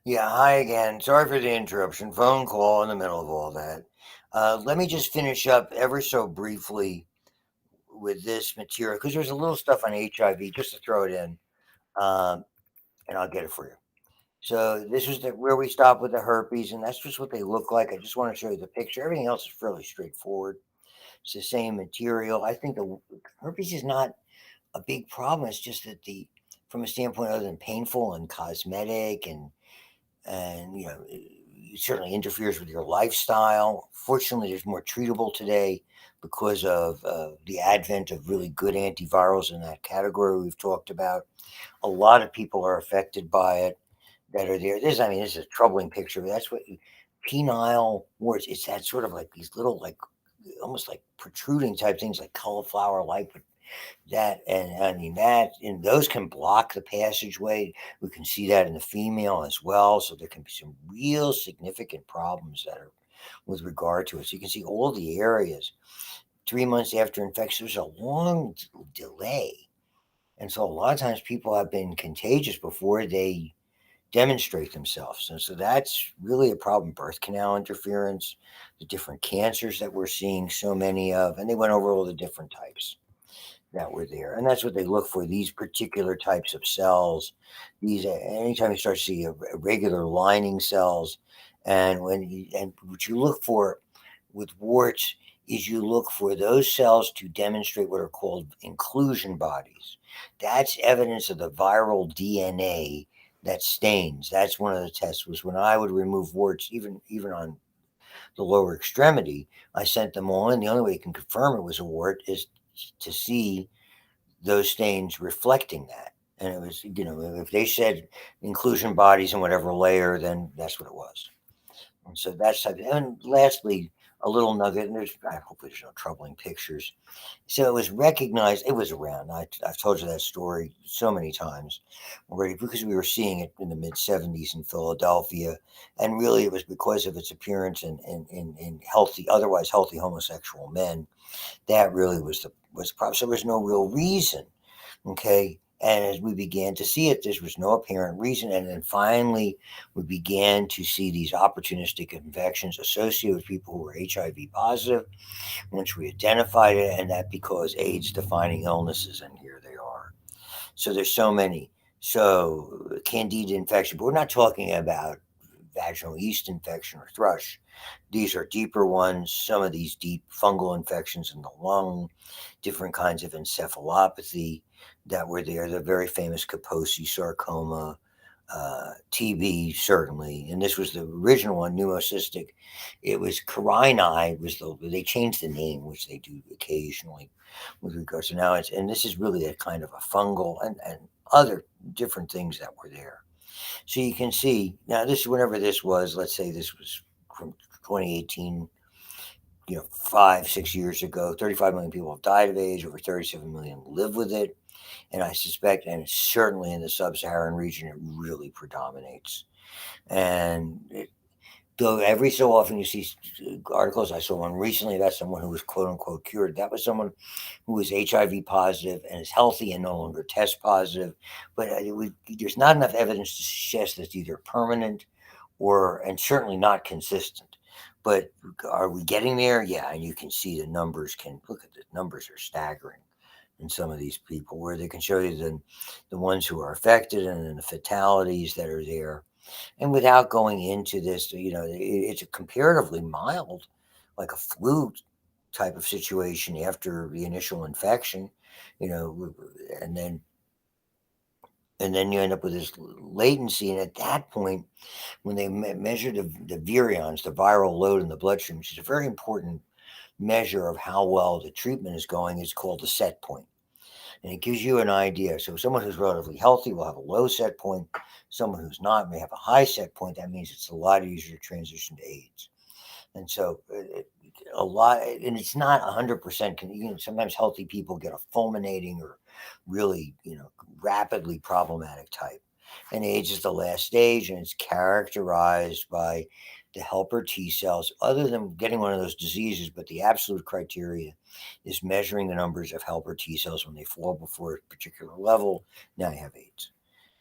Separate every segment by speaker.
Speaker 1: Yeah, hi again. Sorry for the interruption. Phone call in the middle of all that. Let me just finish up ever so briefly with this material because there's a little stuff on HIV just to throw it in, um, and I'll get it for you. So this is where we stop with the herpes, and that's just what they look like. I just want to show you the picture. Everything else is fairly straightforward. It's the same material. I think the herpes is not a big problem. It's just that from a standpoint other than painful and cosmetic and it certainly interferes with your lifestyle. Fortunately, there's more treatable today because of the advent of really good antivirals in that category we've talked about. A lot of people are affected by it that are there. This is a troubling picture. That's what penile warts. It's that sort of like these little like almost like protruding type things like cauliflower like that, and I mean that, and those can block the passageway. We can see that in the female as well. So there can be some real significant problems that are with regard to it. So you can see all the areas. 3 months after infection, there's a long delay, and so a lot of times people have been contagious before they demonstrate themselves. And so that's really a problem. Birth canal interference, the different cancers that we're seeing so many of, and they went over all the different types that were there, and that's what they look for. These particular types of cells, these anytime you start to see regular lining cells, and what you look for with warts is you look for those cells to demonstrate what are called inclusion bodies. That's evidence of the viral DNA that stains. That's one of the tests. Was when I would remove warts, even on the lower extremity, I sent them all in. The only way you can confirm it was a wart is to see those stains reflecting that. And it was, if they said inclusion bodies in whatever layer, then that's what it was. And so that's, and lastly, a little nugget, and I hope there's no troubling pictures. So it was recognized, it was around. I've told you that story so many times already because we were seeing it in the mid 70s in Philadelphia. And really it was because of its appearance in healthy, otherwise healthy homosexual men. That really was the problem. So there was no real reason. Okay. And as we began to see it, there was no apparent reason. And then finally, we began to see these opportunistic infections associated with people who were HIV positive once we identified it, and that because AIDS defining illnesses, and here they are. So there's so many. So candida infection, but we're not talking about vaginal yeast infection or thrush. These are deeper ones. Some of these deep fungal infections in the lung, different kinds of encephalopathy that were there. The very famous Kaposi sarcoma, TB certainly, and this was the original one, pneumocystic. It was carini was they changed the name, which they do occasionally with regards to now. It's and this is really a kind of a fungal and other different things that were there. So you can see now this whenever this was, let's say this was from 2018, 5 6 years ago. 35 million people have died of AIDS. Over 37 million live with it, and I suspect, and certainly in the sub-Saharan region, it really predominates. And though every so often you see articles, I saw one recently about someone who was quote unquote cured. That was someone who was HIV positive and is healthy and no longer test positive. But there's not enough evidence to suggest that it's either permanent and certainly not consistent. But are we getting there? Yeah, and you can see the numbers. Can look at the numbers are staggering in some of these people, where they can show you the ones who are affected and then the fatalities that are there. And without going into this, it's a comparatively mild, like a flu type of situation after the initial infection, you know, and then and then you end up with this latency. And at that point, when they measure the virions, the viral load in the bloodstream, which is a very important measure of how well the treatment is going, is called the set point. And it gives you an idea. So someone who's relatively healthy will have a low set point. Someone who's not may have a high set point. That means it's a lot easier to transition to AIDS. And so a lot, and it's not 100%. Sometimes healthy people get a fulminating or really, rapidly problematic type. And AIDS is the last stage, and it's characterized by the helper T cells, other than getting one of those diseases, but the absolute criteria is measuring the numbers of helper T cells when they fall before a particular level. Now you have AIDS.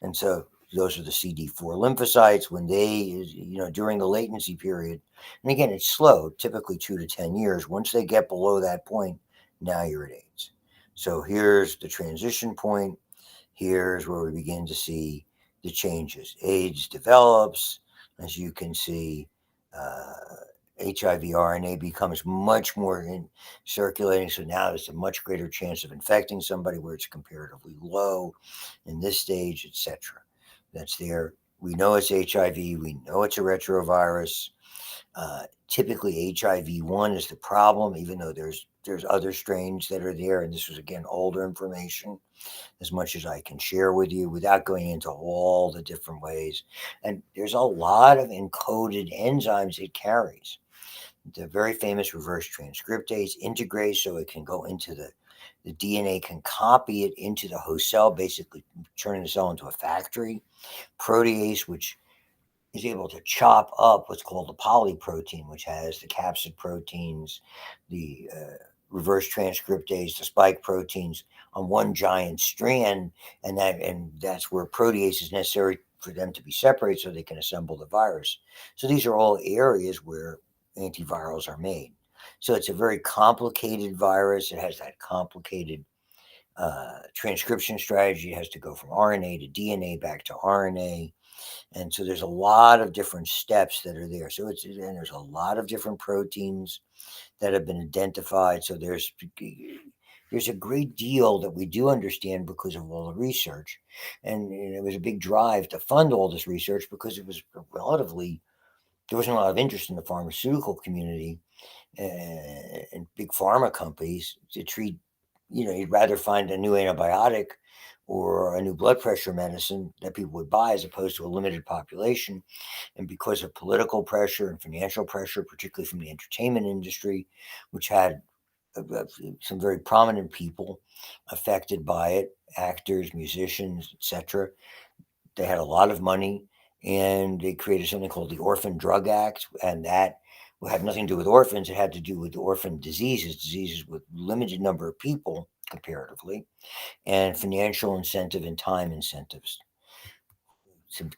Speaker 1: And so those are the CD4 lymphocytes. When they, during the latency period, and again, it's slow, typically 2 to 10 years. Once they get below that point, now you're at AIDS. So here's the transition point. Here's where we begin to see the changes. AIDS develops, as you can see. HIV RNA becomes much more in circulating, so now there's a much greater chance of infecting somebody where it's comparatively low in this stage, etc. That's there. We know it's HIV. We know it's a retrovirus. Typically, HIV-1 is the problem, even though there's other strains that are there, and this was again older information. As much as I can share with you without going into all the different ways, and there's a lot of encoded enzymes it carries. The very famous reverse transcriptase integrase, so it can go into the DNA, can copy it into the host cell, basically turning the cell into a factory. Protease, which is able to chop up what's called the polyprotein, which has the capsid proteins, the reverse transcriptase, the spike proteins on one giant strand, and that's where protease is necessary for them to be separated so they can assemble the virus. So these are all areas where antivirals are made. So it's a very complicated virus. It has that complicated transcription strategy. It has to go from RNA to DNA back to RNA. And so there's a lot of different steps that are there. So there's a lot of different proteins that have been identified. So there's a great deal that we do understand because of all the research. And it was a big drive to fund all this research because it was there wasn't a lot of interest in the pharmaceutical community and big pharma companies to treat, you'd rather find a new antibiotic or a new blood pressure medicine that people would buy as opposed to a limited population. And because of political pressure and financial pressure, particularly from the entertainment industry, which had some very prominent people affected by it, actors, musicians, etc. They had a lot of money, and they created something called the Orphan Drug Act, and that had nothing to do with orphans. It had to do with orphan diseases with limited number of people comparatively, and financial incentive and time incentives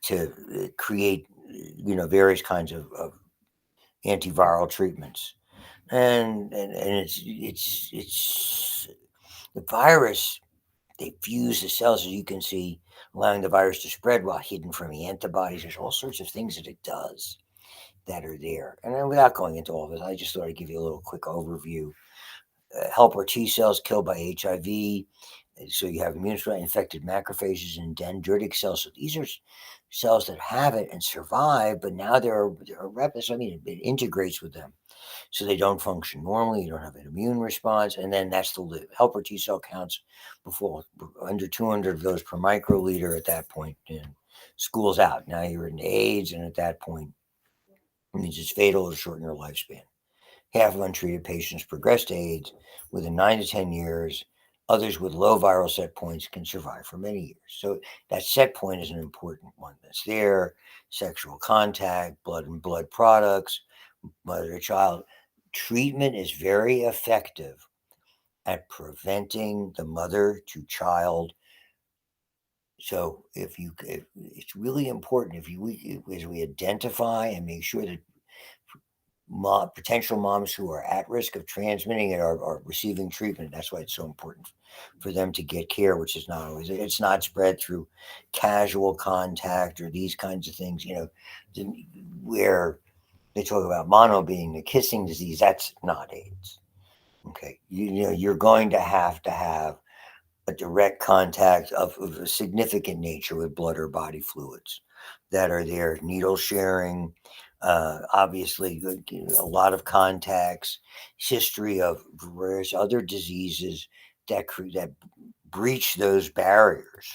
Speaker 1: to create, various kinds of antiviral treatments. And it's the virus. They fuse the cells, as you can see, allowing the virus to spread while hidden from the antibodies. There's all sorts of things that it does that are there. And then without going into all of this, I just thought I'd give you a little quick overview. Helper T cells killed by HIV. So you have immune infected macrophages and dendritic cells. So these are cells that have it and survive, but now there are reps. I mean, it integrates with them. So they don't function normally. You don't have an immune response, and then that's the helper T cell counts before under 200 of those per microliter at that point. And school's out. Now you're in AIDS, and at that point, it means it's fatal to shorten your lifespan. Half of untreated patients progress to AIDS within 9 to 10 years. Others with low viral set points can survive for many years. So that set point is an important one that's there. Sexual contact, blood and blood products, mother to child. Treatment is very effective at preventing the mother to child. So if it's really important as we identify and make sure that potential moms who are at risk of transmitting it are receiving treatment. That's why it's so important for them to get care, which is not always, it's not spread through casual contact or these kinds of things, where they talk about mono being the kissing disease. That's not AIDS. Okay. You're going to have a direct contact of a significant nature with blood or body fluids that are there, needle sharing, obviously a lot of contacts, history of various other diseases that breach those barriers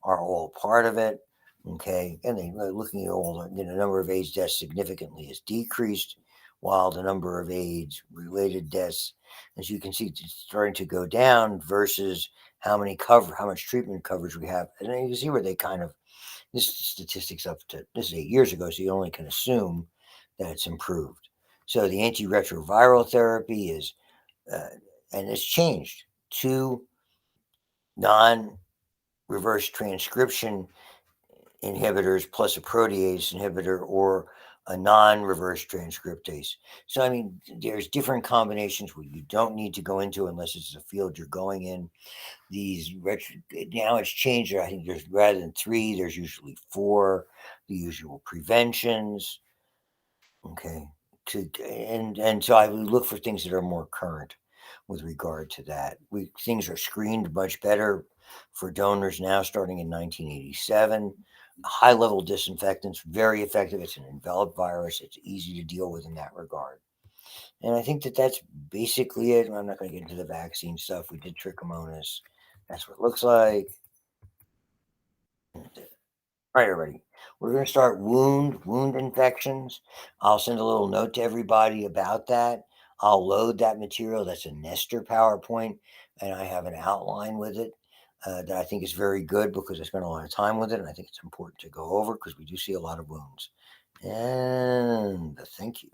Speaker 1: are all part of it. Okay, and then looking at all the number of AIDS deaths significantly has decreased, while the number of AIDS related deaths, as you can see, it's starting to go down versus how much treatment coverage we have. And then you can see where they this statistics this is 8 years ago, so you only can assume that it's improved. So the antiretroviral therapy is, and it's changed to non-reverse transcription inhibitors plus a protease inhibitor or a non-reverse transcriptase. So, I mean, there's different combinations where you don't need to go into unless it's a field you're going in. Now it's changed. I think there's rather than 3, there's usually 4. The usual preventions. Okay. And so I would look for things that are more current with regard to that. Things are screened much better for donors now, starting in 1987. High level disinfectants, very effective. It's an enveloped virus. It's easy to deal with in that regard. And I think that that's basically it. I'm not going to get into the vaccine stuff. We did trichomonas. That's what it looks like. All right, everybody. We're going to start wound infections. I'll send a little note to everybody about that. I'll load that material. That's a Nestor PowerPoint, and I have an outline with it that I think is very good because I spent a lot of time with it, and I think it's important to go over because we do see a lot of wounds. And thank you.